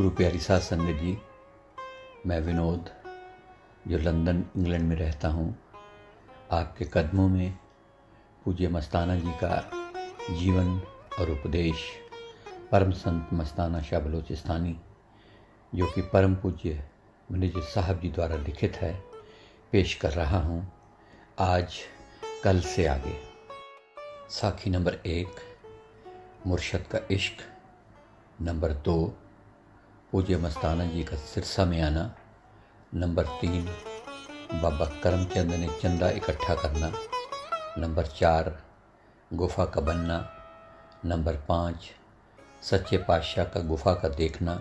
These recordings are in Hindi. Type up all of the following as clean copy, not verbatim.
गुरु प्यारी साध संगत जी, मैं विनोद जो लंदन इंग्लैंड में रहता हूँ, आपके कदमों में पूज्य मस्ताना जी का जीवन और उपदेश परम संत मस्ताना शाह बलोचिस्तानी जो कि परम पूज्य मैनेजर साहब जी द्वारा लिखित है, पेश कर रहा हूँ आज कल से आगे। साखी नंबर 1 मुर्शद का इश्क, नंबर 2 पूज्य मस्ताना जी का सिरसा में आना, नंबर 3 बाबा करमचंद ने चंदा इकट्ठा करना, नंबर 4 गुफा का बनना, नंबर 5 सच्चे पातशाह का गुफा का देखना,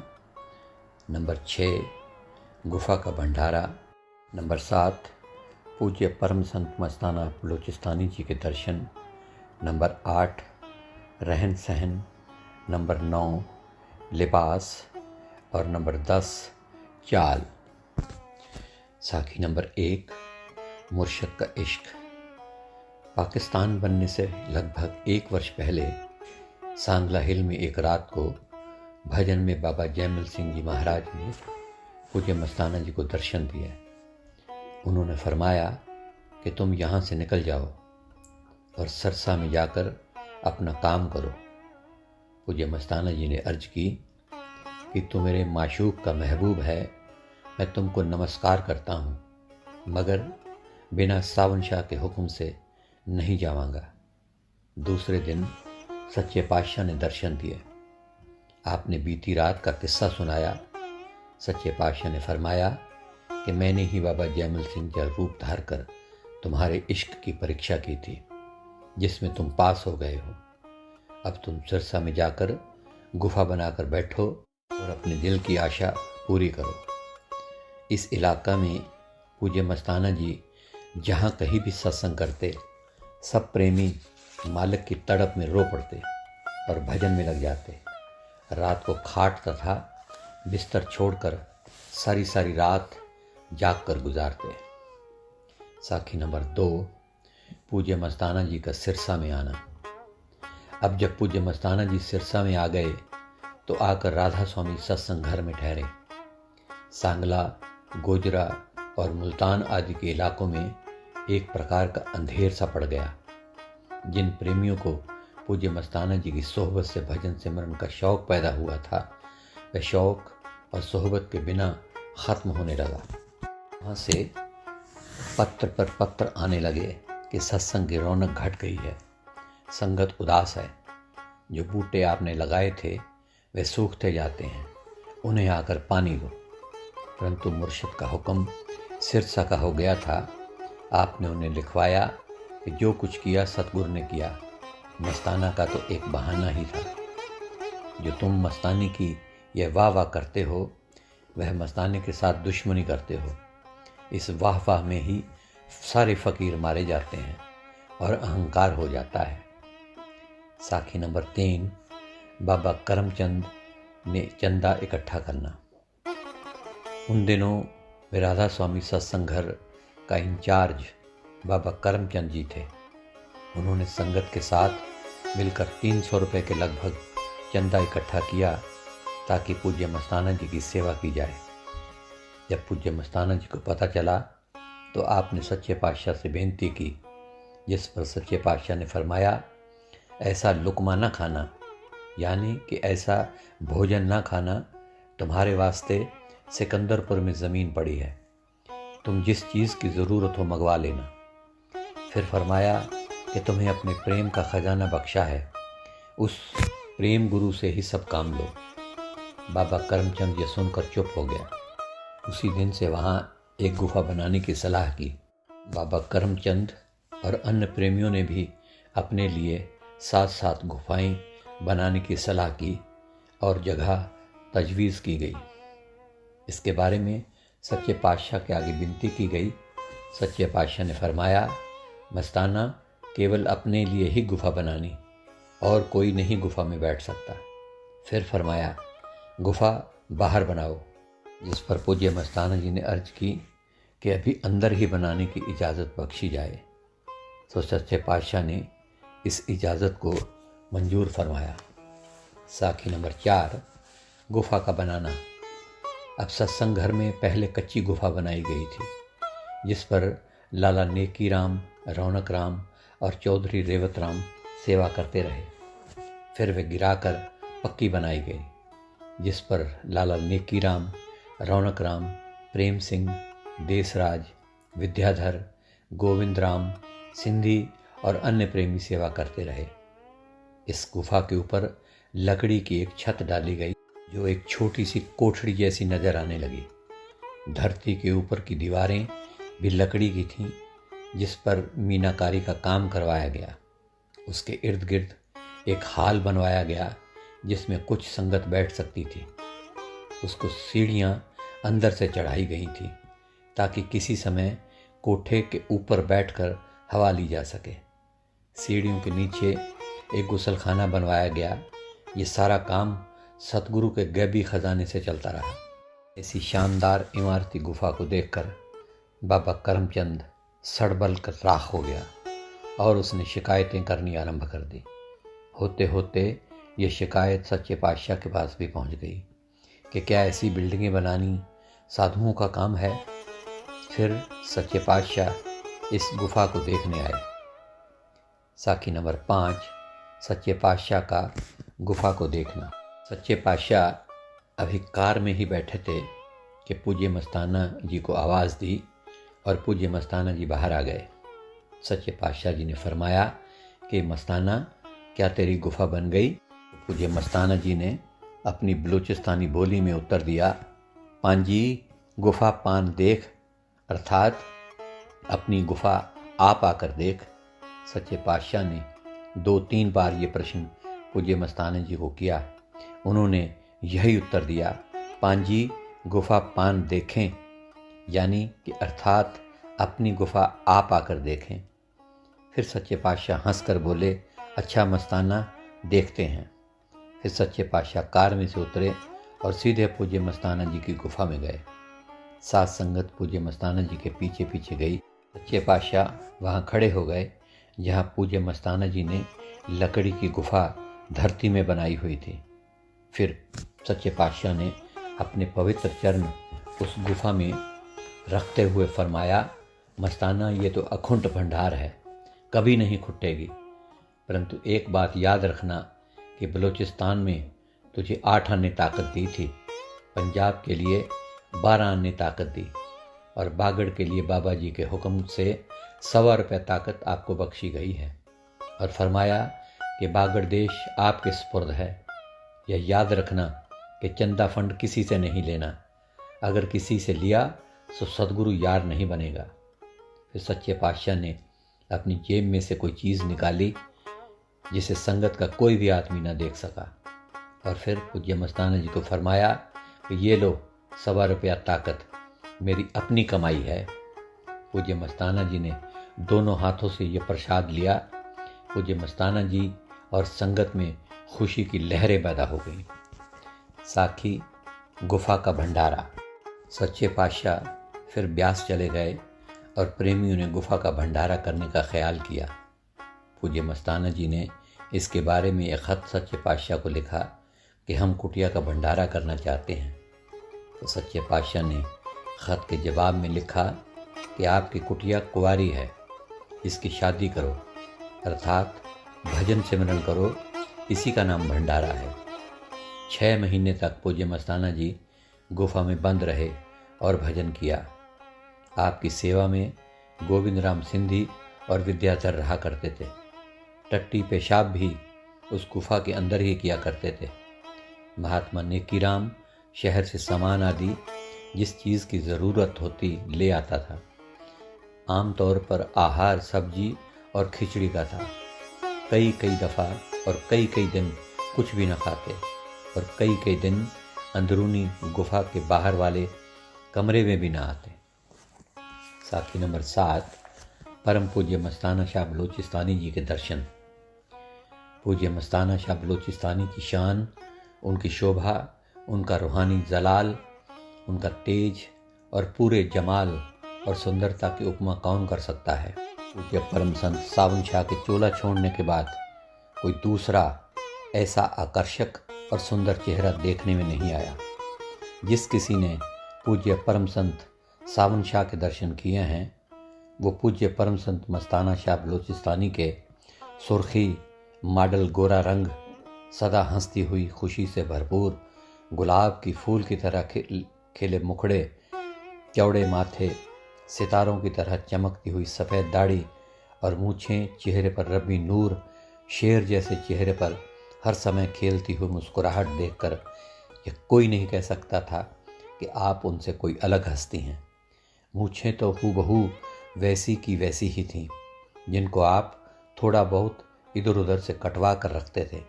नंबर 6 गुफा का भंडारा, नंबर 7 पूज्य परम संत मस्ताना बलोचिस्तानी जी के दर्शन, नंबर 8 रहन सहन, नंबर 9 लिबास और नंबर 10 चाल। साखी नंबर 1 मुर्शद का इश्क। पाकिस्तान बनने से लगभग 1 वर्ष पहले सांगला हिल में एक रात को भजन में बाबा जयमल सिंह जी महाराज ने पूज्य मस्ताना जी को दर्शन दिया। उन्होंने फरमाया कि तुम यहाँ से निकल जाओ और सरसा में जाकर अपना काम करो। पूज्य मस्ताना जी ने अर्ज की कि तू मेरे माशूक का महबूब है, मैं तुमको नमस्कार करता हूँ, मगर बिना सावन शाह के हुक्म से नहीं जावांगा। दूसरे दिन सच्चे पातशाह ने दर्शन दिए। आपने बीती रात का किस्सा सुनाया। सच्चे पातशाह ने फरमाया कि मैंने ही बाबा जयमल सिंह का रूप धार कर तुम्हारे इश्क की परीक्षा की थी, जिसमें तुम पास हो गए हो। अब तुम सिरसा में जाकर गुफा बनाकर बैठो और अपने दिल की आशा पूरी करो। इस इलाका में पूज्य मस्ताना जी जहाँ कहीं भी सत्संग करते, सब प्रेमी मालिक की तड़प में रो पड़ते और भजन में लग जाते। रात को खाट तथा बिस्तर छोड़कर सारी सारी रात जाग कर गुजारते। साखी नंबर 2 पूज्य मस्ताना जी का सिरसा में आना। अब जब पूज्य मस्ताना जी सिरसा में आ गए तो आकर राधा स्वामी सत्संग घर में ठहरे। सांगला, गोजरा और मुल्तान आदि के इलाकों में एक प्रकार का अंधेर सा पड़ गया। जिन प्रेमियों को पूज्य मस्ताना जी की सोहबत से भजन सिमरन का शौक पैदा हुआ था, वह शौक और सोहबत के बिना ख़त्म होने लगा। वहाँ से पत्र पर पत्र आने लगे कि सत्संग की रौनक घट गई है, संगत उदास है, जो बूटे आपने लगाए थे वे सूखते जाते हैं, उन्हें आकर पानी दो। परंतु मुर्शिद का हुक्म सिरसा का हो गया था। आपने उन्हें लिखवाया कि जो कुछ किया सतगुरु ने किया, मस्ताना का तो एक बहाना ही था। जो तुम मस्तानी की यह वाह वाह करते हो, वह मस्ताने के साथ दुश्मनी करते हो। इस वाह वाह में ही सारे फ़कीर मारे जाते हैं और अहंकार हो जाता है। साखी नंबर 3 बाबा करमचंद ने चंदा इकट्ठा करना। उन दिनों वे राधा स्वामी सत्संग घर का इंचार्ज बाबा करमचंद जी थे। उन्होंने संगत के साथ मिलकर 300 रुपये के लगभग चंदा इकट्ठा किया ताकि पूज्य मस्ताना जी की सेवा की जाए। जब पूज्य मस्ताना जी को पता चला तो आपने सच्चे पातशाह से बेनती की, जिस पर सच्चे पातशाह ने फरमाया, ऐसा लुकमा न खाना, यानी कि ऐसा भोजन ना खाना। तुम्हारे वास्ते सिकंदरपुर में ज़मीन पड़ी है, तुम जिस चीज़ की ज़रूरत हो मंगवा लेना। फिर फरमाया कि तुम्हें अपने प्रेम का ख़जाना बख्शा है, उस प्रेम गुरु से ही सब काम लो। बाबा करमचंद ये सुनकर चुप हो गया। उसी दिन से वहाँ एक गुफा बनाने की सलाह की। बाबा करमचंद और अन्य प्रेमियों ने भी अपने लिए 7-7 गुफाएं बनाने की सलाह की और जगह तजवीज़ की गई। इसके बारे में सच्चे पातशाह के आगे विनती की गई। सच्चे पातशाह ने फरमाया, मस्ताना केवल अपने लिए ही गुफा बनानी, और कोई नहीं गुफा में बैठ सकता। फिर फरमाया, गुफा बाहर बनाओ, जिस पर पूज्य मस्ताना जी ने अर्ज की कि अभी अंदर ही बनाने की इजाज़त बख्शी जाए। तो सच्चे पातशाह ने इस इजाज़त को मंजूर फरमाया। साखी नंबर 4 गुफा का बनाना। अब सत्संग घर में पहले कच्ची गुफा बनाई गई थी, जिस पर लाला नेकी राम, रौनक राम और चौधरी रेवत राम सेवा करते रहे। फिर वे गिराकर पक्की बनाई गई, जिस पर लाला नेकी राम, रौनक राम, प्रेम सिंह, देसराज, विद्याधर, गोविंद राम, सिंधी और अन्य प्रेमी सेवा करते रहे। इस गुफा के ऊपर लकड़ी की एक छत डाली गई, जो एक छोटी सी कोठड़ी जैसी नजर आने लगी। धरती के ऊपर की दीवारें भी लकड़ी की थीं, जिस पर मीनाकारी का काम करवाया गया। उसके इर्द गिर्द एक हाल बनवाया गया, जिसमें कुछ संगत बैठ सकती थी। उसको सीढ़ियां अंदर से चढ़ाई गई थी, ताकि किसी समय कोठे के ऊपर बैठकर हवा ली जा सके। सीढ़ियों के नीचे एक गुसलखाना बनवाया गया। ये सारा काम सतगुरु के गैबी खजाने से चलता रहा। ऐसी शानदार इमारती गुफा को देखकर बाबा करमचंद सड़बल कर राख हो गया और उसने शिकायतें करनी आरंभ कर दी। होते होते ये शिकायत सच्चे पातशाह के पास भी पहुंच गई कि क्या ऐसी बिल्डिंगें बनानी साधुओं का काम है। फिर सच्चे पातशाह इस गुफा को देखने आए। साखी नंबर 5, सच्चे पातशाह का गुफा को देखना। सच्चे पातशाह अभी कार में ही बैठे थे कि पूज्य मस्ताना जी को आवाज़ दी और पूज्य मस्ताना जी बाहर आ गए। सच्चे पातशाह जी ने फरमाया कि मस्ताना, क्या तेरी गुफा बन गई? पूज्य मस्ताना जी ने अपनी बलूचिस्तानी बोली में उत्तर दिया, पांजी गुफा पान देख, अर्थात अपनी गुफा आप आकर देख। सच्चे पातशाह ने 2-3 बार ये प्रश्न पूज्य मस्ताना जी को किया। उन्होंने यही उत्तर दिया, पांजी गुफा पान देखें, यानी कि अर्थात अपनी गुफा आप आकर देखें। फिर सच्चे पातशाह हंसकर बोले, अच्छा मस्ताना, देखते हैं। फिर सच्चे पातशाह कार में से उतरे और सीधे पूज्य मस्ताना जी की गुफा में गए। सात संगत पूज्य मस्ताना जी के पीछे पीछे गई। सच्चे पातशाह वहाँ खड़े हो गए जहाँ पूज्य मस्ताना जी ने लकड़ी की गुफा धरती में बनाई हुई थी। फिर सच्चे पातशाह ने अपने पवित्र चरण उस गुफा में रखते हुए फरमाया, मस्ताना, ये तो अखुंड भंडार है, कभी नहीं खुटेगी। परंतु एक बात याद रखना कि बलूचिस्तान में तुझे 8 आने ताकत दी थी, पंजाब के लिए 12 आने ताकत दी और बागड़ के लिए बाबा जी के हुक्म से 1.25 रुपये ताकत आपको बख्शी गई है। और फरमाया कि बागड़ देश आपके सुपुर्द है। यह याद रखना कि चंदा फंड किसी से नहीं लेना, अगर किसी से लिया तो सदगुरु यार नहीं बनेगा। फिर सच्चे पातशाह ने अपनी जेब में से कोई चीज़ निकाली जिसे संगत का कोई भी आदमी न देख सका, और फिर पूज्य मस्ताना जी को फरमाया कि ये लो 1.25 रुपया ताकत, मेरी अपनी कमाई है। पूज्य मस्ताना जी ने दोनों हाथों से ये प्रसाद लिया। पूज्य मस्ताना जी और संगत में खुशी की लहरें पैदा हो गईं। साखी गुफा का भंडारा। सच्चे पातशाह फिर ब्यास चले गए और प्रेमियों ने गुफा का भंडारा करने का ख्याल किया। पूज्य मस्ताना जी ने इसके बारे में एक ख़त सच्चे पातशाह को लिखा कि हम कुटिया का भंडारा करना चाहते हैं। तो सच्चे पातशाह ने ख़त के जवाब में लिखा कि आपकी कुटिया कुंवारी है, इसकी शादी करो, अर्थात भजन सिमरन करो, इसी का नाम भंडारा है। 6 महीने तक पूज्य मस्ताना जी गुफा में बंद रहे और भजन किया। आपकी सेवा में गोविंद राम सिंधी और विद्याधर रहा करते थे। टट्टी पेशाब भी उस गुफा के अंदर ही किया करते थे। महात्मा नेकी राम शहर से सामान आदि जिस चीज़ की ज़रूरत होती ले आता था। आमतौर पर आहार सब्जी और खिचड़ी का था। कई दफ़ा और कई दिन कुछ भी न खाते और कई दिन अंदरूनी गुफा के बाहर वाले कमरे में भी न आते। साखी नंबर 7, परम पूज्य मस्ताना शाह बलूचिस्तानी जी के दर्शन। पूज्य मस्ताना शाह बलूचिस्तानी की शान, उनकी शोभा, उनका रूहानी जलाल, उनका तेज और पूरे जमाल और सुंदरता की उपमा कौन कर सकता है। पूज्य परम संत सावन शाह के चोला छोड़ने के बाद कोई दूसरा ऐसा आकर्षक और सुंदर चेहरा देखने में नहीं आया। जिस किसी ने पूज्य परम संत सावन शाह के दर्शन किए हैं, वो पूज्य परम संत मस्ताना शाह बलोचिस्तानी के सुर्खी मॉडल गोरा रंग, सदा हंसती हुई खुशी से भरपूर गुलाब की फूल की तरह खिले मुखड़े, चौड़े माथे, सितारों की तरह चमकती हुई सफ़ेद दाढ़ी और मूछें, चेहरे पर रबी नूर, शेर जैसे चेहरे पर हर समय खेलती हुई मुस्कुराहट देखकर यह कोई नहीं कह सकता था कि आप उनसे कोई अलग हस्ती हैं। मूछें तो हूबहू वैसी की वैसी ही थीं, जिनको आप थोड़ा बहुत इधर उधर से कटवा कर रखते थे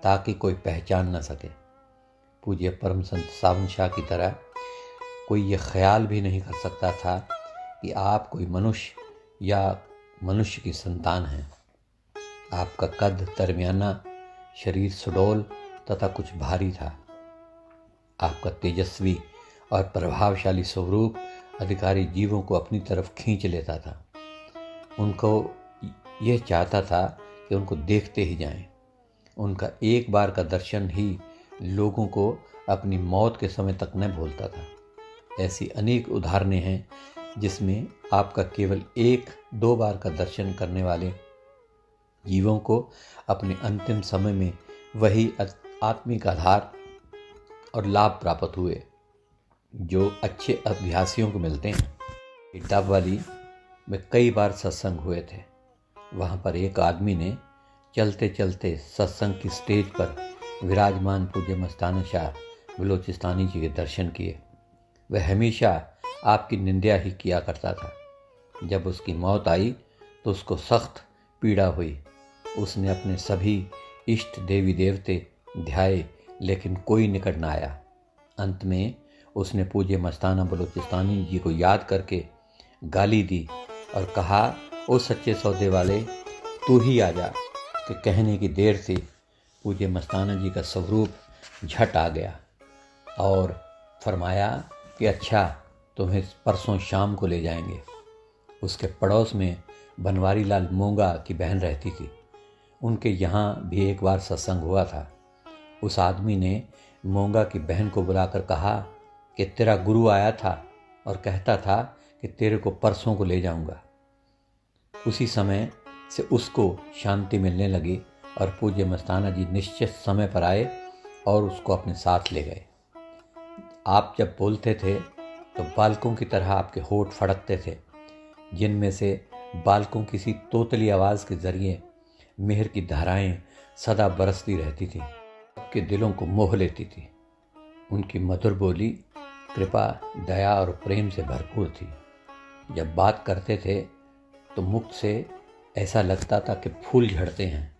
ताकि कोई पहचान न सके। पूज्य परम संत सावन शाह की तरह कोई ये ख्याल भी नहीं कर सकता था कि आप कोई मनुष्य या मनुष्य की संतान हैं। आपका कद दरमियाना, शरीर सुडौल तथा कुछ भारी था। आपका तेजस्वी और प्रभावशाली स्वरूप अधिकारी जीवों को अपनी तरफ खींच लेता था। उनको यह चाहता था कि उनको देखते ही जाएं। उनका एक बार का दर्शन ही लोगों को अपनी मौत के समय तक न भूलता था। ऐसी अनेक उदाहरणें हैं जिसमें आपका केवल 1-2 बार का दर्शन करने वाले जीवों को अपने अंतिम समय में वही आत्मिक आधार और लाभ प्राप्त हुए जो अच्छे अभ्यासियों को मिलते हैं। डबवाली में कई बार सत्संग हुए थे। वहाँ पर एक आदमी ने चलते चलते सत्संग की स्टेज पर विराजमान पूज्य मस्ताना शाह बलोचिस्तानी जी के दर्शन किए। वह हमेशा आपकी निंदा ही किया करता था। जब उसकी मौत आई तो उसको सख्त पीड़ा हुई। उसने अपने सभी इष्ट देवी देवते ध्याए, लेकिन कोई निकट न आया। अंत में उसने पूज्य मस्ताना बलोचिस्तानी जी को याद करके गाली दी और कहा, ओ सच्चे सौदे वाले, तू ही आ जा। कि कहने की देर थी, पूज्य मस्ताना जी का स्वरूप झट आ गया और फरमाया कि अच्छा, तुम्हें परसों शाम को ले जाएंगे। उसके पड़ोस में बनवारी लाल मोंगा की बहन रहती थी। उनके यहाँ भी एक बार सत्संग हुआ था। उस आदमी ने मोंगा की बहन को बुलाकर कहा कि तेरा गुरु आया था और कहता था कि तेरे को परसों को ले जाऊंगा। उसी समय से उसको शांति मिलने लगी और पूज्य मस्ताना जी निश्चित समय पर आए और उसको अपने साथ ले गए। आप जब बोलते थे तो बालकों की तरह आपके होठ फड़कते थे, जिनमें से बालकों की सी तोतली आवाज़ के जरिए मेहर की धाराएं सदा बरसती रहती थी, सबके दिलों को मोह लेती थी। उनकी मधुर बोली कृपा, दया और प्रेम से भरपूर थी। जब बात करते थे तो मुख से ऐसा लगता था कि फूल झड़ते हैं।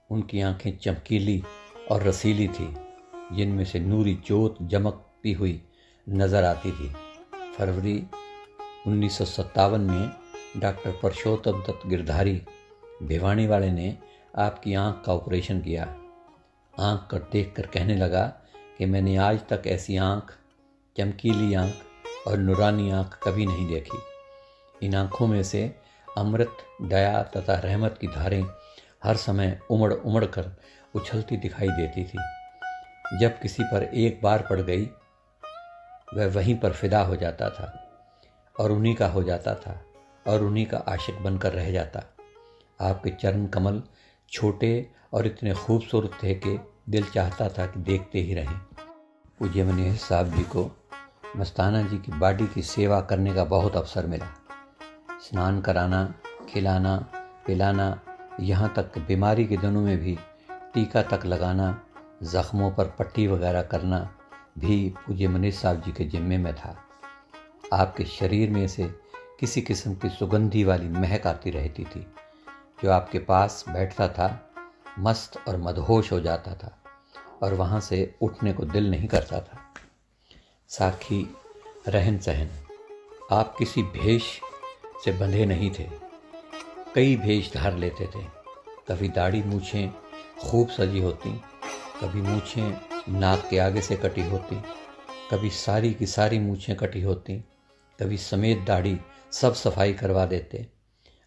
उनकी आंखें चमकीली और रसीली थी, जिनमें से नूरी जोत चमकती हुई नजर आती थी। फरवरी 1957 में डॉक्टर परशोत्तम दत्त गिरधारी भिवानी वाले ने आपकी आंख का ऑपरेशन किया। आंख कर देख कर कहने लगा कि मैंने आज तक ऐसी आंख, चमकीली आंख और नूरानी आंख कभी नहीं देखी। इन आंखों में से अमृत, दया तथा रहमत की धारें हर समय उमड़ उमड़ कर उछलती दिखाई देती थी। जब किसी पर एक बार पड़ गई, वह वहीं पर फिदा हो जाता था और उन्हीं का हो जाता था और उन्हीं का आशिक बनकर रह जाता। आपके चरण कमल छोटे और इतने खूबसूरत थे कि दिल चाहता था कि देखते ही रहें। पूज्य मनीष साहब जी को मस्ताना जी की बाडी की सेवा करने का बहुत अवसर मिला। स्नान कराना, खिलाना, पिलाना, यहाँ तक बीमारी के दिनों में भी टीका तक लगाना, ज़ख्मों पर पट्टी वगैरह करना भी पूज्य मनीष साहब जी के जिम्मे में था। आपके शरीर में से किसी किस्म की सुगंधी वाली महक आती रहती थी। जो आपके पास बैठता था मस्त और मदहोश हो जाता था और वहाँ से उठने को दिल नहीं करता था। साखी रहन सहन, आप किसी भेष से बंधे नहीं थे, कई भेष धार लेते थे। कभी दाढ़ी मूछें खूब सजी होती, कभी मूछें नाक के आगे से कटी होती, कभी सारी की सारी मूछें कटी होती, कभी समेत दाढ़ी सब सफाई करवा देते।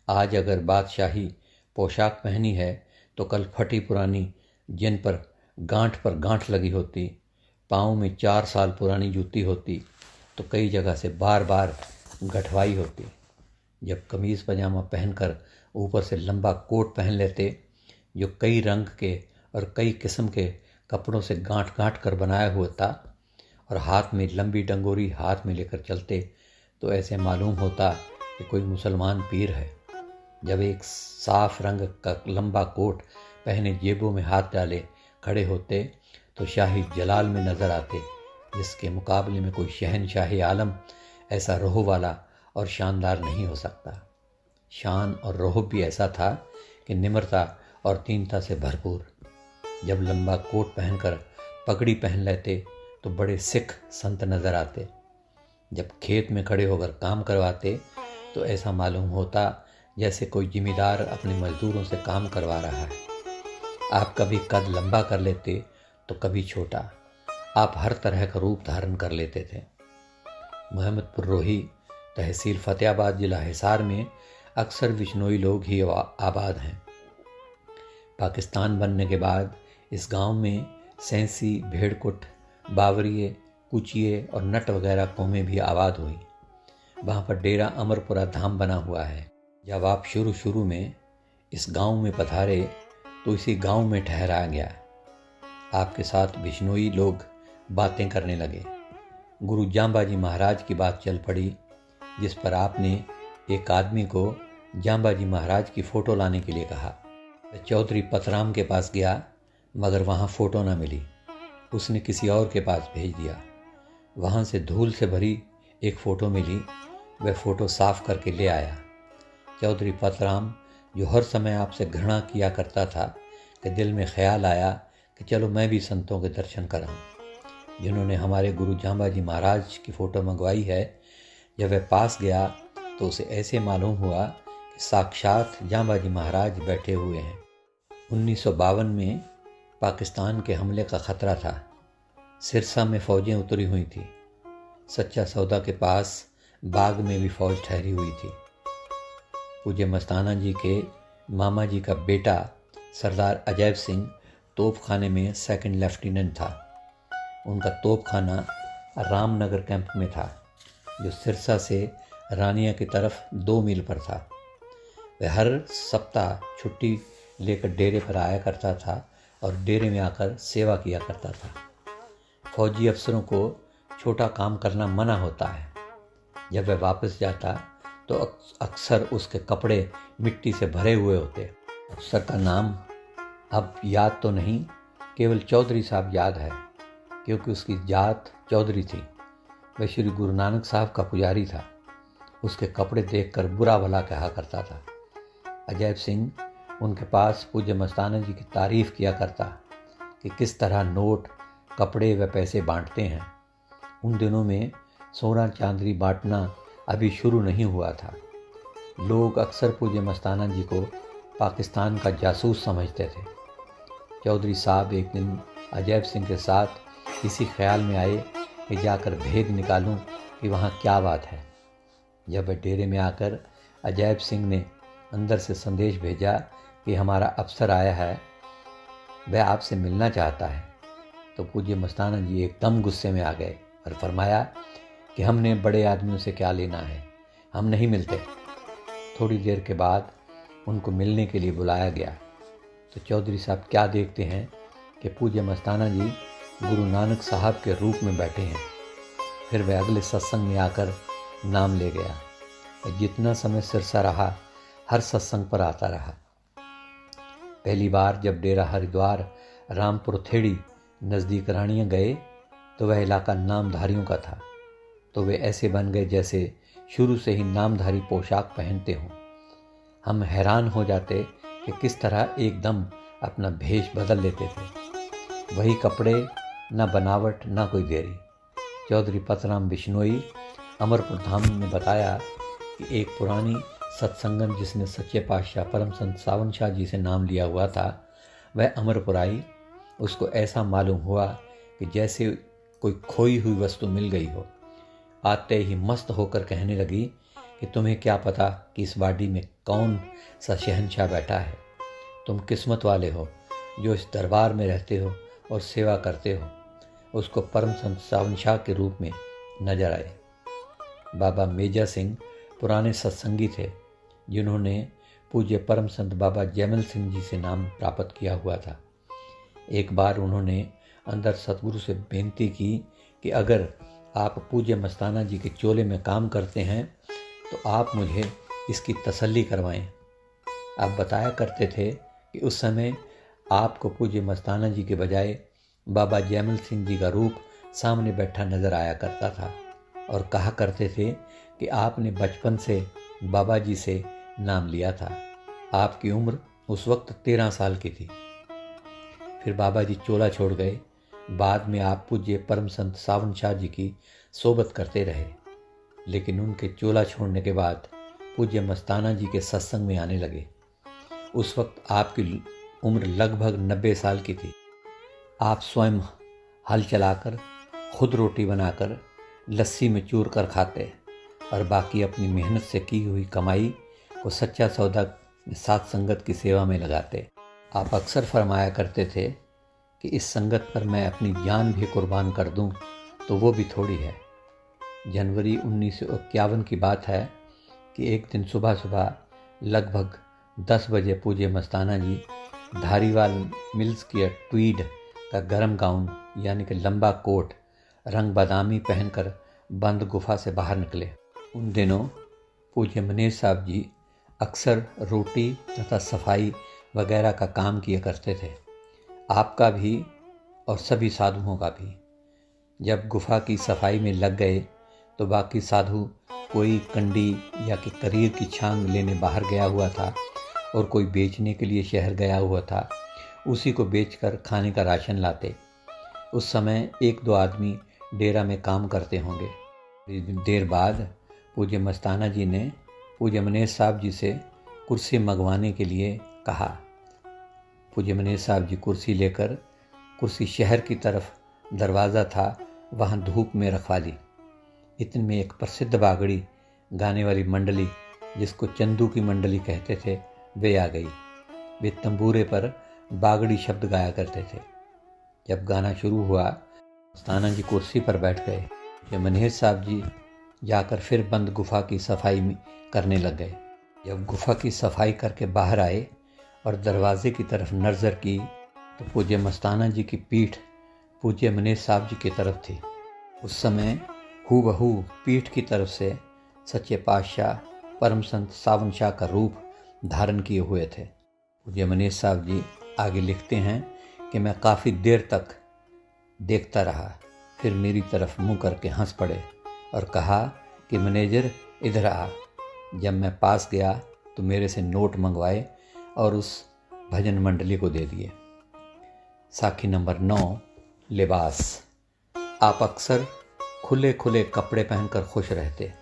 आज अगर बादशाही पोशाक पहनी है तो कल फटी पुरानी, जिन पर गांठ पर गांठ लगी होती, पाँव में 4 साल पुरानी जूती होती, तो कई जगह से बार बार गठवाई होती। जब कमीज़ पजामा पहनकर ऊपर से लंबा कोट पहन लेते जो कई रंग के और कई किस्म के कपड़ों से गांठ गांठ कर बनाया हुआ था, और हाथ में लंबी डंगोरी हाथ में लेकर चलते, तो ऐसे मालूम होता कि कोई मुसलमान पीर है। जब एक साफ रंग का लंबा कोट पहने जेबों में हाथ डाले खड़े होते, तो शाही जलाल में नज़र आते, जिसके मुकाबले में कोई शहनशाही आलम ऐसा रोह वाला और शानदार नहीं हो सकता। शान और रोह भी ऐसा था कि निम्रता और दीनता से भरपूर। जब लंबा कोट पहनकर पगड़ी पहन लेते, तो बड़े सिख संत नज़र आते। जब खेत में खड़े होकर काम करवाते, तो ऐसा मालूम होता जैसे कोई जिम्मेदार अपने मजदूरों से काम करवा रहा है। आप कभी कद लंबा कर लेते तो कभी छोटा, आप हर तरह का रूप धारण कर लेते थे। मोहम्मदपुर रोही तहसील फतेहाबाद जिला हिसार में अक्सर बिश्नोई लोग ही आबाद हैं। पाकिस्तान बनने के बाद इस गांव में सैंसी, भेड़कुट, बावरिये, कुचिये और नट वगैरह कौमें भी आबाद हुई। वहाँ पर डेरा अमरपुरा धाम बना हुआ है। जब आप शुरू में इस गांव में पधारे, तो इसी गांव में ठहराया गया। आपके साथ बिश्नोई लोग बातें करने लगे। गुरु जांबाजी महाराज की बात चल पड़ी, जिस पर आपने एक आदमी को जांबाजी महाराज की फ़ोटो लाने के लिए कहा। चौधरी पतराम के पास गया, मगर वहाँ फ़ोटो न मिली। उसने किसी और के पास भेज दिया। वहाँ से धूल से भरी एक फ़ोटो मिली। वह फ़ोटो साफ करके ले आया। चौधरी पतराम, जो हर समय आपसे घृणा किया करता था, कि दिल में ख्याल आया कि चलो मैं भी संतों के दर्शन कराऊं। जिन्होंने हमारे गुरु जांबाजी महाराज की फ़ोटो मंगवाई है, जब वह पास गया तो उसे ऐसे मालूम हुआ कि साक्षात जांबाजी महाराज बैठे हुए हैं। 1952 में पाकिस्तान के हमले का ख़तरा था। सिरसा में फ़ौजें उतरी हुई थी। सच्चा सौदा के पास बाग में भी फ़ौज ठहरी हुई थी। पूज्य मस्ताना जी के मामा जी का बेटा सरदार अजैब सिंह तोपखाने में सेकंड लेफ्टिनेंट था। उनका तोपखाना रामनगर कैंप में था, जो सिरसा से रानिया की तरफ 2 मील पर था। वह हर सप्ताह छुट्टी लेकर डेरे पर आया करता था और डेरे में आकर सेवा किया करता था। फौजी अफसरों को छोटा काम करना मना होता है। जब वह वापस जाता, तो अक्सर उसके कपड़े मिट्टी से भरे हुए होते। अफसर का नाम अब याद तो नहीं, केवल चौधरी साहब याद है, क्योंकि उसकी जात चौधरी थी। वह श्री गुरु नानक साहब का पुजारी था। उसके कपड़े देखकर बुरा भला कहा करता था। अजैब सिंह उनके पास पूज्य मस्ताना जी की तारीफ़ किया करता कि किस तरह नोट, कपड़े व पैसे बांटते हैं। उन दिनों में सोना चांदी बांटना अभी शुरू नहीं हुआ था। लोग अक्सर पूज्य मस्ताना जी को पाकिस्तान का जासूस समझते थे। चौधरी साहब एक दिन अजैब सिंह के साथ इसी ख्याल में आए कि जाकर भेद निकालूं कि वहाँ क्या बात है। जब वह डेरे में आकर अजैब सिंह ने अंदर से संदेश भेजा कि हमारा अफसर आया है, वह आपसे मिलना चाहता है, तो पूज्य मस्ताना जी एकदम गुस्से में आ गए और फरमाया कि हमने बड़े आदमियों से क्या लेना है, हम नहीं मिलते। थोड़ी देर के बाद उनको मिलने के लिए बुलाया गया, तो चौधरी साहब क्या देखते हैं कि पूज्य मस्ताना जी गुरु नानक साहब के रूप में बैठे हैं। फिर वह अगले सत्संग में आकर नाम ले गया। वह जितना समय सिरसा रहा, हर सत्संग पर आता रहा। पहली बार जब डेरा हरिद्वार रामपुर थेड़ी नज़दीक रानियाँ गए, तो वह इलाका नामधारियों का था। तो वे ऐसे बन गए जैसे शुरू से ही नामधारी पोशाक पहनते हों। हम हैरान हो जाते कि किस तरह एकदम अपना भेष बदल लेते थे। वही कपड़े, न बनावट, न कोई देरी। चौधरी पतराम बिश्नोई अमरपुर धाम ने बताया कि एक पुरानी सत्संगन जिसने सच्चे पातशाह परम संत सावन शाह जी से नाम लिया हुआ था, वह अमरपुर आई। उसको ऐसा मालूम हुआ कि जैसे कोई खोई हुई वस्तु मिल गई हो। आते ही मस्त होकर कहने लगी कि तुम्हें क्या पता कि इस वाडी में कौन सा शहंशाह बैठा है। तुम किस्मत वाले हो जो इस दरबार में रहते हो और सेवा करते हो उसको परम संत सावन शाह के रूप में नजर आए। बाबा मेजा सिंह पुराने सत्संगी थे जिन्होंने पूज्य परम संत बाबा जयमल सिंह जी से नाम प्राप्त किया हुआ था। एक बार उन्होंने अंदर सतगुरु से बेनती की कि अगर आप पूज्य मस्ताना जी के चोले में काम करते हैं तो आप मुझे इसकी तसल्ली करवाएं। आप बताया करते थे कि उस समय आपको पूज्य मस्ताना जी के बजाय बाबा जयमल सिंह जी का रूप सामने बैठा नजर आया करता था और कहा करते थे कि आपने बचपन से बाबा जी से नाम लिया था। आपकी उम्र उस वक्त 13 साल की थी। फिर बाबा जी चोला छोड़ गए। बाद में आप पूज्य परम संत सावन शाह जी की सोबत करते रहे, लेकिन उनके चोला छोड़ने के बाद पूज्य मस्ताना जी के सत्संग में आने लगे। उस वक्त आपकी उम्र लगभग 90 साल की थी। आप स्वयं हल चलाकर, खुद रोटी बनाकर, लस्सी में चूर कर खाते और बाकी अपनी मेहनत से की हुई कमाई को सच्चा सौदा साथ संगत की सेवा में लगाते। आप अक्सर फरमाया करते थे कि इस संगत पर मैं अपनी जान भी कुर्बान कर दूं तो वो भी थोड़ी है। जनवरी 1951 की बात है कि एक दिन सुबह सुबह लगभग 10 बजे पूज्य मस्ताना जी धारीवाल मिल्स की ट्वीड का गर्म गाउन यानी कि लंबा कोट रंग बादामी पहनकर बंद गुफा से बाहर निकले। उन दिनों पूज्य मनेश साहब जी अक्सर रोटी तथा सफाई वगैरह का काम किया करते थे, आपका भी और सभी साधुओं का भी। जब गुफा की सफाई में लग गए तो बाकी साधु कोई कंडी या कि करीर की छांग लेने बाहर गया हुआ था और कोई बेचने के लिए शहर गया हुआ था, उसी को बेचकर खाने का राशन लाते। उस समय 1-2 आदमी डेरा में काम करते होंगे। देर बाद पूज्य मस्ताना जी ने पूज्य मनेश साहब जी से कुर्सी मंगवाने के लिए कहा। पूज्य मनेश साहब जी कुर्सी लेकर, कुर्सी शहर की तरफ दरवाज़ा था वहाँ धूप में रखवा ली। इतने में एक प्रसिद्ध बागड़ी गाने वाली मंडली, जिसको चंदू की मंडली कहते थे, वे आ गई। वे तंबूरे पर बागड़ी शब्द गाया करते थे। जब गाना शुरू हुआ, मस्ताना जी कुर्सी पर बैठ गए। जब मनेश साहब जी जाकर फिर बंद गुफा की सफाई करने लग गए। जब गुफा की सफाई करके बाहर आए और दरवाजे की तरफ नजर की तो पूज्य मस्ताना जी की पीठ पूज्य मनेश साहब जी की तरफ थी। उस समय हूबहू पीठ की तरफ से सच्चे पातशाह परम संत सावन शाह का रूप धारण किए हुए थे। पूज्य मनेश साहब जी आगे लिखते हैं कि मैं काफ़ी देर तक देखता रहा, फिर मेरी तरफ मुंह करके हंस पड़े और कहा कि मैनेजर इधर आ। जब मैं पास गया तो मेरे से नोट मंगवाए और उस भजन मंडली को दे दिए। साखी नंबर 9, लिबास। आप अक्सर खुले खुले कपड़े पहनकर खुश रहते,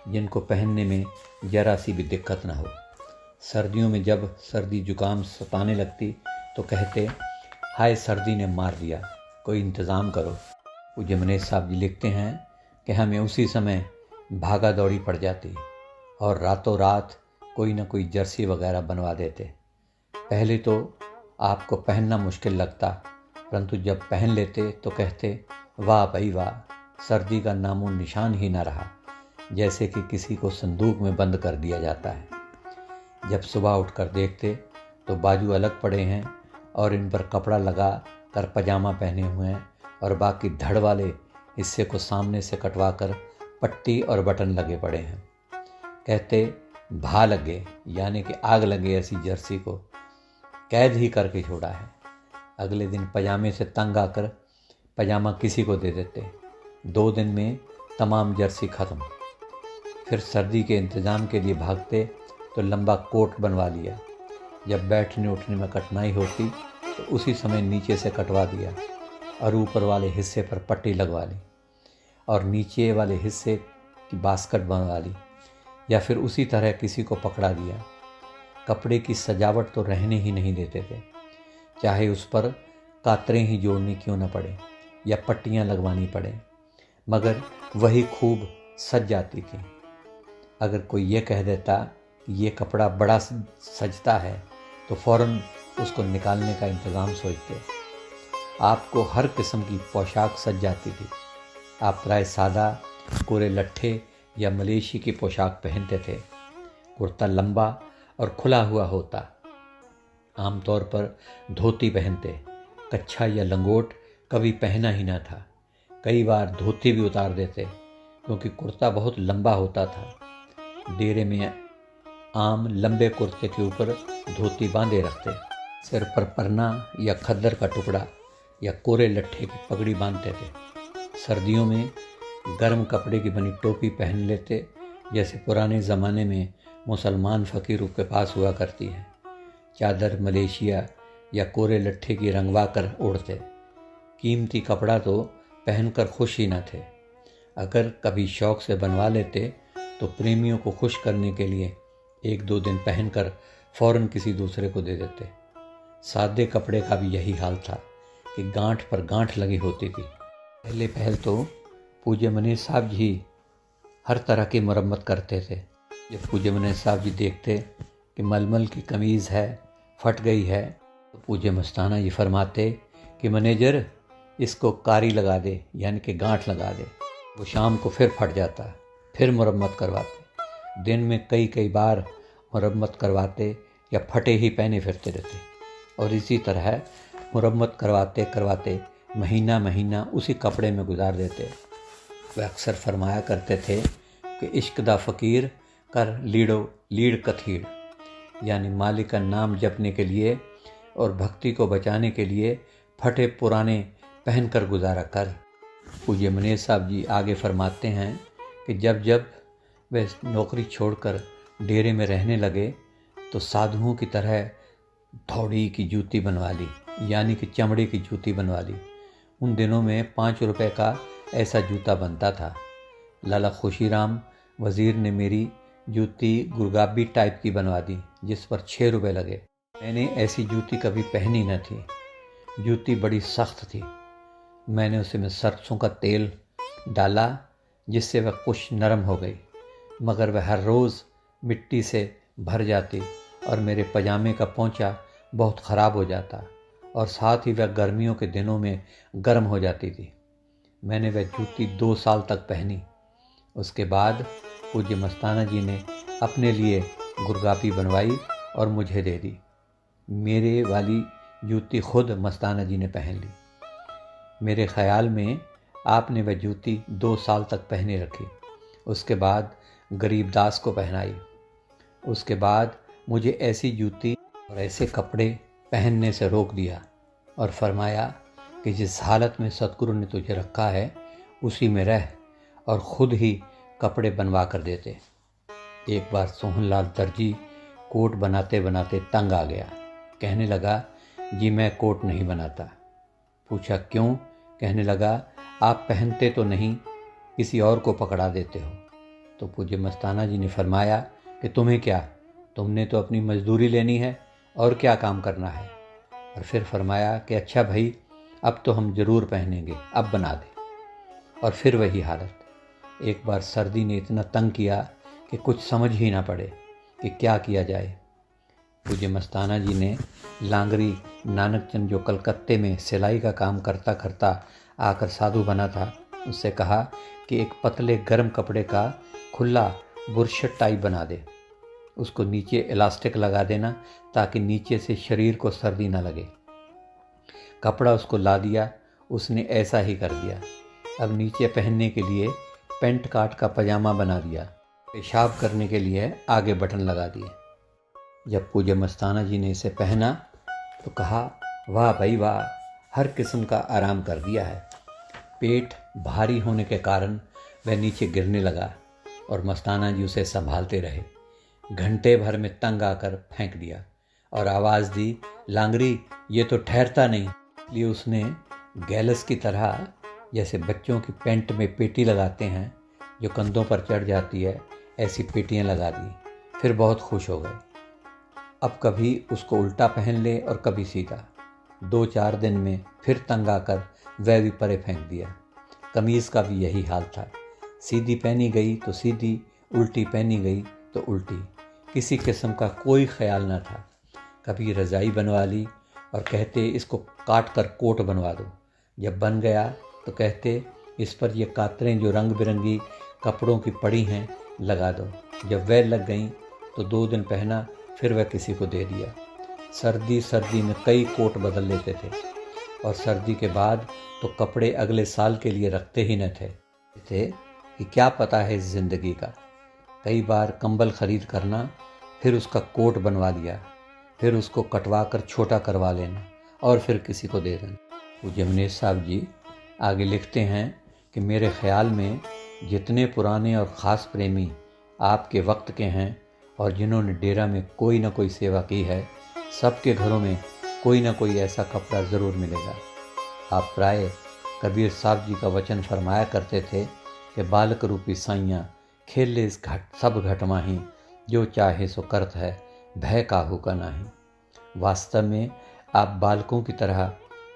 जिनको पहनने में जरा सी भी दिक्कत न हो। सर्दियों में जब सर्दी जुकाम सताने लगती तो कहते, हाय सर्दी ने मार दिया, कोई इंतज़ाम करो। पूज्य मनेश साहब जी लिखते हैं कि हमें उसी समय भागा दौड़ी पड़ जाती और रातों रात कोई ना कोई जर्सी वगैरह बनवा देते। पहले तो आपको पहनना मुश्किल लगता, परंतु जब पहन लेते तो कहते, वाह भाई वाह, सर्दी का नामो निशान ही ना रहा, जैसे कि किसी को संदूक में बंद कर दिया जाता है। जब सुबह उठकर देखते तो बाजू अलग पड़े हैं और इन पर कपड़ा लगा कर पजामा पहने हुए हैं और बाकी धड़ वाले हिस्से को सामने से कटवा कर पट्टी और बटन लगे पड़े हैं। कहते, भा लगे यानी कि आग लगे ऐसी जर्सी को कैद ही करके छोड़ा है। अगले दिन पजामे से तंग आकर पजामा किसी को दे देते। 2 दिन में तमाम जर्सी खत्म। फिर सर्दी के इंतज़ाम के लिए भागते तो लंबा कोट बनवा लिया। जब बैठने उठने में कठिनाई होती तो उसी समय नीचे से कटवा दिया और ऊपर वाले हिस्से पर पट्टी लगवा ली और नीचे वाले हिस्से की बास्केट बनवा ली, या फिर उसी तरह किसी को पकड़ा दिया। कपड़े की सजावट तो रहने ही नहीं देते थे, चाहे उस पर कातरें ही जोड़नी क्यों न पड़े या पट्टियाँ लगवानी पड़े, मगर वही खूब सज जाती थी। अगर कोई ये कह देता कि ये कपड़ा बड़ा सजता है तो फौरन उसको निकालने का इंतज़ाम सोचते। आपको हर किस्म की पोशाक सज जाती थी। आप प्राय सादा कोरे लट्ठे या मलेशी की पोशाक पहनते थे। कुर्ता लंबा और खुला हुआ होता। आमतौर पर धोती पहनते। कच्छा या लंगोट कभी पहना ही न था। कई बार धोती भी उतार देते क्योंकि कुर्ता बहुत लंबा होता था। डेरे में आम लंबे कुर्ते के ऊपर धोती बांधे रखते। सिर पर परना या खद्दर का टुकड़ा या कोरे लट्ठे की पगड़ी बांधते थे। सर्दियों में गर्म कपड़े की बनी टोपी पहन लेते, जैसे पुराने ज़माने में मुसलमान फ़कीरों के पास हुआ करती है। चादर मलेशिया या कोरे लट्ठे की रंगवा कर ओढ़ते। कीमती कपड़ा तो पहनकर खुश ही न थे। अगर कभी शौक से बनवा लेते तो प्रेमियों को खुश करने के लिए 1-2 दिन पहनकर फौरन किसी दूसरे को दे देते। सादे कपड़े का भी यही हाल था कि गांठ पर गांठ लगी होती थी। पहले तो पूज्य मनीष साहब जी हर तरह की मरम्मत करते थे। जब पूज्य मनीष साहब जी देखते कि मलमल की कमीज़ है, फट गई है, तो पूज्य मस्ताना जी फरमाते कि मैनेजर इसको कारी लगा दे, यानी कि गांठ लगा दे। वो शाम को फिर फट जाता, फिर मरम्मत करवाते। दिन में कई बार मरम्मत करवाते या फटे ही पहने फिरते रहते। और इसी तरह मरम्मत करवाते महीना उसी कपड़े में गुजार देते। वे अक्सर फरमाया करते थे कि इश्क दा फ़कीर कर लीड़ कथीड़, यानी मालिक का नाम जपने के लिए और भक्ति को बचाने के लिए फटे पुराने पहनकर गुजारा कर। पूज्य मनीष साहब जी आगे फरमाते हैं कि जब वे नौकरी छोड़कर डेरे में रहने लगे तो साधुओं की तरह धौड़ी की जूती बनवा ली, यानी कि चमड़े की जूती बनवा ली। उन दिनों में 5 रुपए का ऐसा जूता बनता था। लाला खुशीराम वज़ीर ने मेरी जूती गुरगाबी टाइप की बनवा दी, जिस पर 6 रुपए लगे। मैंने ऐसी जूती कभी पहनी न थी। जूती बड़ी सख्त थी। मैंने उसमें सरसों का तेल डाला जिससे वह कुछ नरम हो गई, मगर वह हर रोज़ मिट्टी से भर जाती और मेरे पजामे का पोंचा बहुत ख़राब हो जाता और साथ ही वह गर्मियों के दिनों में गर्म हो जाती थी। मैंने वह जूती 2 साल तक पहनी। उसके बाद पूज्य मस्ताना जी ने अपने लिए गुरगापी बनवाई और मुझे दे दी। मेरे वाली जूती खुद मस्ताना जी ने पहन ली। मेरे ख़याल में आपने वह जूती 2 साल तक पहने रखी। उसके बाद गरीबदास को पहनाई। उसके बाद मुझे ऐसी जूती और ऐसे कपड़े पहनने से रोक दिया और फरमाया कि जिस हालत में सतगुरु ने तुझे रखा है उसी में रह, और ख़ुद ही कपड़े बनवा कर देते। एक बार सोहनलाल दर्जी कोट बनाते बनाते तंग आ गया। कहने लगा, जी मैं कोट नहीं बनाता। पूछा क्यों? कहने लगा, आप पहनते तो नहीं, किसी और को पकड़ा देते हो। तो पूज्य मस्ताना जी ने फरमाया कि तुम्हें क्या, तुमने तो अपनी मजदूरी लेनी है और क्या काम करना है। और फिर फरमाया कि अच्छा भाई, अब तो हम ज़रूर पहनेंगे, अब बना दे। और फिर वही हालत। एक बार सर्दी ने इतना तंग किया कि कुछ समझ ही ना पड़े कि क्या किया जाए। पूज्य मस्ताना जी ने लांगरी नानक चंद, जो कलकत्ते में सिलाई का काम करता करता आकर साधु बना था, उससे कहा कि एक पतले गर्म कपड़े का खुला बुरशट टाइप बना दे। उसको नीचे इलास्टिक लगा देना ताकि नीचे से शरीर को सर्दी न लगे। कपड़ा उसको ला दिया, उसने ऐसा ही कर दिया। अब नीचे पहनने के लिए पेंट काट का पजामा बना दिया। पेशाब करने के लिए आगे बटन लगा दिए। जब पूज्य मस्ताना जी ने इसे पहना तो कहा, वाह भाई वाह, हर किस्म का आराम कर दिया है। पेट भारी होने के कारण वह नीचे गिरने लगा और मस्ताना जी उसे संभालते रहे। घंटे भर में तंग आकर फेंक दिया और आवाज़ दी, लांगरी ये तो ठहरता नहीं। इसलिए उसने गैलस की तरह, जैसे बच्चों की पैंट में पेटी लगाते हैं जो कंधों पर चढ़ जाती है, ऐसी पेटियां लगा दी। फिर बहुत खुश हो गए। अब कभी उसको उल्टा पहन ले और कभी सीधा। 2-4 दिन में फिर तंग आकर वह भी परे फेंक दिया। कमीज़ का भी यही हाल था। सीधी पहनी गई तो सीधी, उल्टी पहनी गई तो उल्टी। किसी किस्म का कोई ख्याल न था। कभी रज़ाई बनवा ली और कहते इसको काट कर कोट बनवा दो। जब बन गया तो कहते इस पर ये कातरें जो रंग बिरंगी कपड़ों की पड़ी हैं लगा दो। जब वह लग गईं तो 2 दिन पहना, फिर वह किसी को दे दिया। सर्दी में कई कोट बदल लेते थे और सर्दी के बाद तो कपड़े अगले साल के लिए रखते ही न थे कि क्या पता है इस जिंदगी का। कई बार कंबल खरीद करना, फिर उसका कोट बनवा लिया, फिर उसको कटवा कर छोटा करवा लेना और फिर किसी को दे देना। पूज्य मनीष साहब जी आगे लिखते हैं कि मेरे ख्याल में जितने पुराने और ख़ास प्रेमी आपके वक्त के हैं और जिन्होंने डेरा में कोई ना कोई सेवा की है, सबके घरों में कोई ना कोई ऐसा कपड़ा ज़रूर मिलेगा। आप प्राय कबीर साहब जी का वचन फरमाया करते थे कि बालक रूपी साइयाँ खेले इस घट सब घट माही, जो चाहे सो करत है भय काहू का नाही। वास्तव में आप बालकों की तरह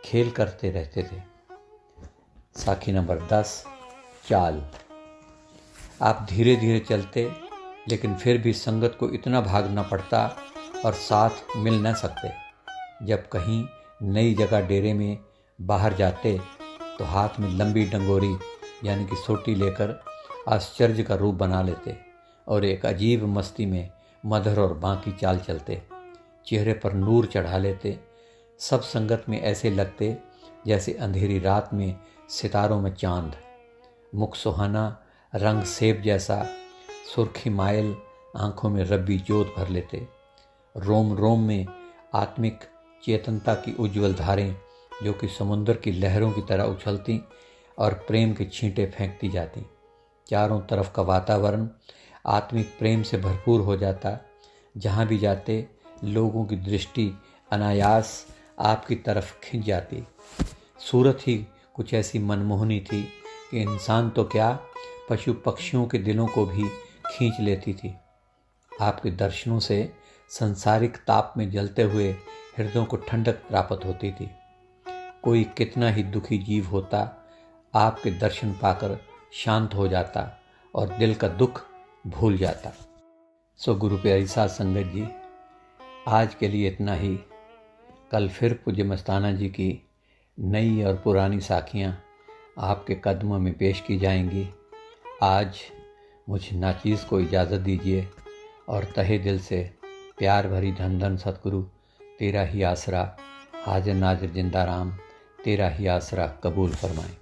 खेल करते रहते थे। साखी नंबर 10, चाल। आप धीरे धीरे चलते, लेकिन फिर भी संगत को इतना भागना पड़ता और साथ मिल न सकते। जब कहीं नई जगह डेरे में बाहर जाते तो हाथ में लंबी डंगोरी यानी कि सोटी लेकर आश्चर्य का रूप बना लेते और एक अजीब मस्ती में मधुर और बांकी चाल चलते। चेहरे पर नूर चढ़ा लेते। सब संगत में ऐसे लगते जैसे अंधेरी रात में सितारों में चांद। मुख सुहाना, रंग सेब जैसा, सुर्खी मायल, आंखों में रब्बी जोत भर लेते। रोम रोम में आत्मिक चेतनता की उज्ज्वल धारें जो कि समुद्र की लहरों की तरह उछलती और प्रेम के छींटे फेंकती जाती। चारों तरफ का वातावरण आत्मिक प्रेम से भरपूर हो जाता। जहाँ भी जाते लोगों की दृष्टि अनायास आपकी तरफ खिंच जाती। सूरत ही कुछ ऐसी मनमोहनी थी कि इंसान तो क्या, पशु पक्षियों के दिलों को भी खींच लेती थी। आपके दर्शनों से संसारिक ताप में जलते हुए हृदयों को ठंडक प्राप्त होती थी। कोई कितना ही दुखी जीव होता, आपके दर्शन पाकर शांत हो जाता और दिल का दुख भूल जाता। सो गुरु प्यारी साध संगत जी, आज के लिए इतना ही। कल फिर पूज्य मस्ताना जी की नई और पुरानी साखियाँ आपके कदमों में पेश की जाएंगी। आज मुझ नाचीज़ को इजाज़त दीजिए और तहे दिल से प्यार भरी धन धन सतगुरु तेरा ही आसरा, हाजिर नाजिर जिंदा राम तेरा ही आसरा कबूल फरमाएं।